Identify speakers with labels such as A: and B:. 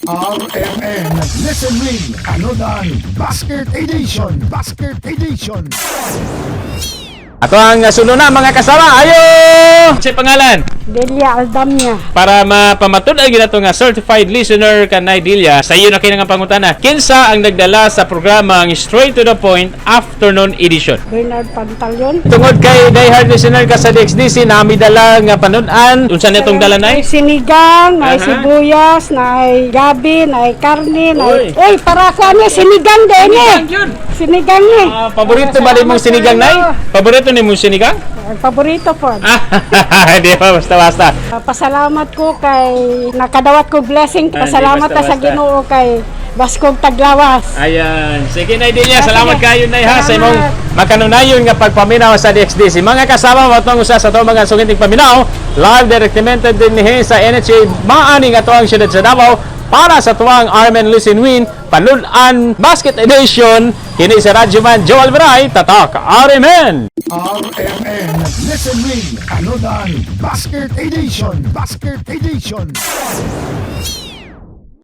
A: RMN Listen Win Anodan Basket Edition Basket Edition.
B: Ato ang sunod na mga kasama. Ayo! Sa pangalan?
C: Delia Aldamia.
B: Para mapamatud ang ginato nga certified listener kanay Delia, sa iyo na kinang pangutana. Kinsa ang nagdala sa programa ang Straight to the Point Afternoon Edition?
C: Bernard Pantalyon.
B: Tungod kay diehard listener ka sa DXDC, nami dala nga panunan. Unsa nitong dala nay?
C: Sinigang,
B: Aha.
C: may sibuyas, may gabi, may karne,
B: Uy.
C: may... Uy, para sa ano, sinigang din eh. Sinigang eh.
B: Paborito ba din mong sinigang nay? Paborito ni mong sinigang?
C: Paborito po.
B: Di ba basta-basta.
C: Pasalamat ko kay nakadawat ko blessing. Pasalamat ta sa
B: basta-basta.
C: Ginoo kay Baskog Taglawas.
B: Ayan. Sige na Delia,
C: Ah,
B: salamat
C: sige.
B: kayo na ha sa imong
C: Salamat.
B: makanunayon nga pagpaminaw sa DXDC. Mga kasama mo itong usa sa ito mga suginting paminaw, live directamente din ni sa NHA maani nga tuwang siyudad sa Davao para sa tuwang RMN Listen Win Panunan Basket Edition. Kini sa Radyo Man Joel Veray, Tatak RMN.
A: RMN Listen Win Anodan Basket Edition Basket Edition.